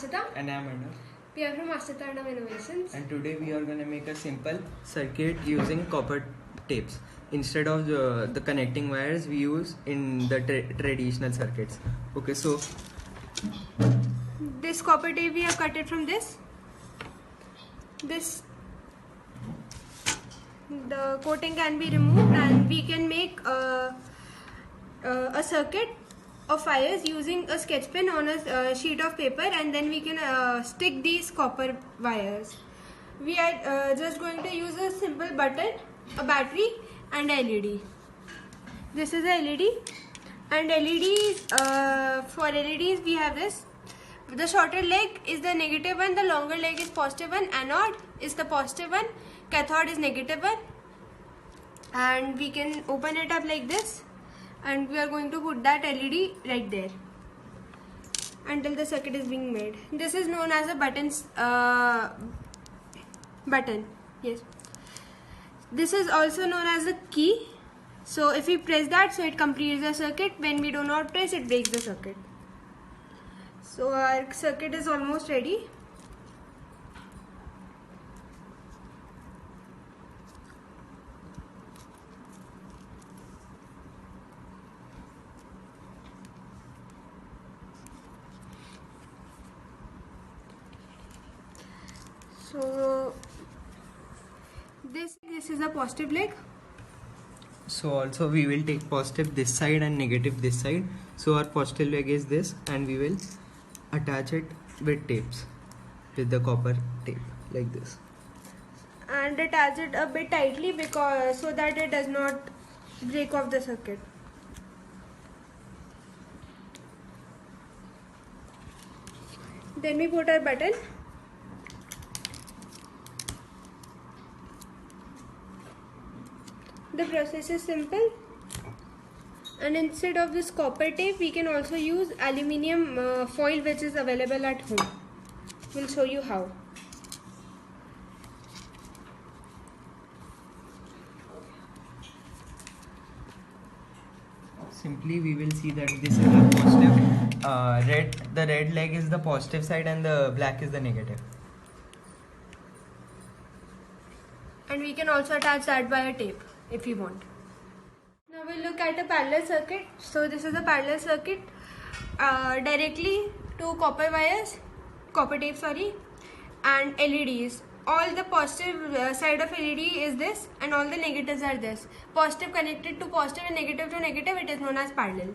Ashita. And I am Arnav. We are from Ashita Arnav Innovations. And today we are going to make a simple circuit using copper tapes. Instead of the connecting wires we use in the traditional circuits. Okay, so this copper tape we have cut it from this. The coating can be removed and we can make a circuit of wires using a sketch pen on a sheet of paper, and then we can stick these copper wires. We are just going to use a simple button, a battery and a LED. This is a LED, and LEDs, for LEDs we have this. The shorter leg is the negative one, the longer leg is positive one, anode is the positive one, cathode is negative one, and we can open it up like this, and we are going to put that LED right there until the circuit is being made. This is known as a button. Yes. This is also known as a key. So if we press that, so it completes the circuit. When we do not press, it breaks the circuit. So our circuit is almost ready. So this is a positive leg. So also we will take positive this side and negative this side. So our positive leg is this, and we will attach it with tapes, with the copper tape like this. And attach it a bit tightly because so that it does not break off the circuit. Then we put our button. The process is simple, and instead of this copper tape we can also use aluminium foil, which is available at home. We'll show you how. Simply we will see that this is the positive, the red leg is the positive side and the black is the negative. And we can also attach that by a tape if you want. Now we'll look at a parallel circuit. So this is a parallel circuit directly to copper wires, copper tape and LEDs. All the positive side of LED is this, and all the negatives are this. Positive connected to positive and negative to negative, it is known as parallel.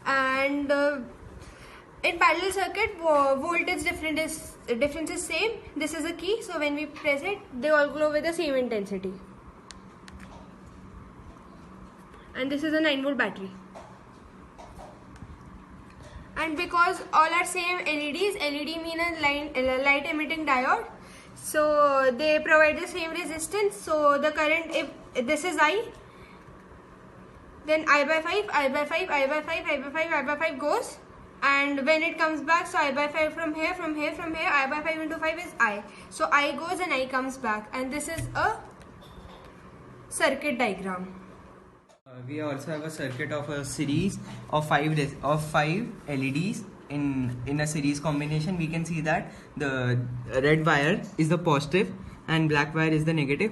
And in parallel circuit, voltage difference is same. This is a key, so when we press it, they all glow with the same intensity. And this is a 9-volt battery. And because all are same LEDs, LED mean a light emitting diode, so they provide the same resistance. So the current, if this is I, then I by 5, I by 5, I by 5, I by 5, I by 5 goes, and when it comes back, so I by 5 from here, I by 5 into 5 is I. So I goes and I comes back, and this is a circuit diagram. We also have a circuit of a series of five LEDs in a series combination. We can see that the red wire is the positive and black wire is the negative.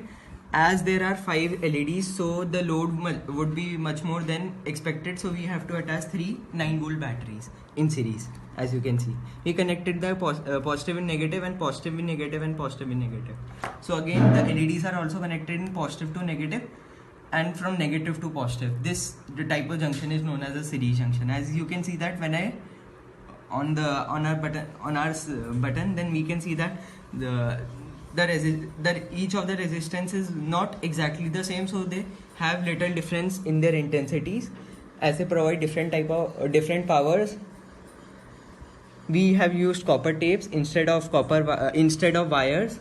As there are 5 LEDs, so the load would be much more than expected, so we have to attach 3 9-volt batteries in series. As you can see, we connected the positive in negative and positive in negative and positive in negative. So again the LEDs are also connected in positive to negative and from negative to positive. The type of junction is known as a series junction. As you can see that when I on our button, then we can see that each of the resistance is not exactly the same, so they have little difference in their intensities as they provide different powers. We have used copper tapes instead of wires.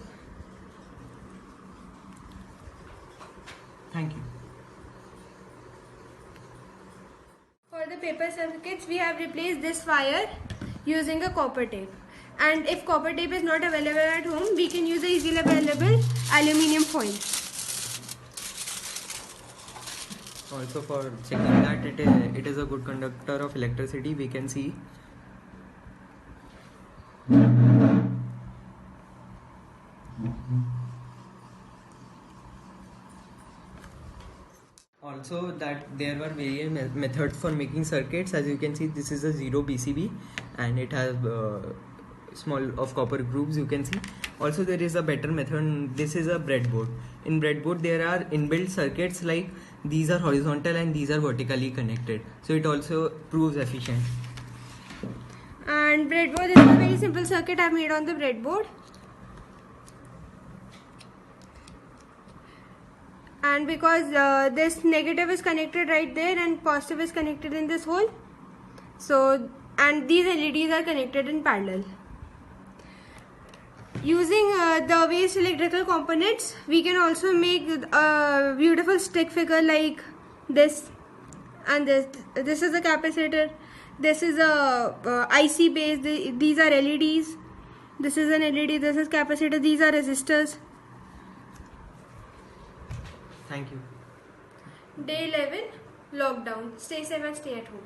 Thank you. For the paper circuits, we have replaced this wire using a copper tape. And if copper tape is not available at home, we can use the easily available aluminium foil. Also, for checking that it is a good conductor of electricity, we can see also that there were various methods for making circuits. As you can see, this is a 0 PCB and it has small of copper grooves, you can see. Also there is a better method. This is a breadboard. In breadboard there are inbuilt circuits, like these are horizontal and these are vertically connected, so it also proves efficient. And breadboard, this is a very simple circuit I've made on the breadboard. And because this negative is connected right there and positive is connected in this hole, so and these LEDs are connected in parallel. Using the waste electrical components, we can also make a beautiful stick figure like this and this. This is a capacitor. This is a IC base. These are LEDs. This is an LED. This is capacitor. These are resistors. Thank you. Day 11, lockdown. Stay safe and stay at home.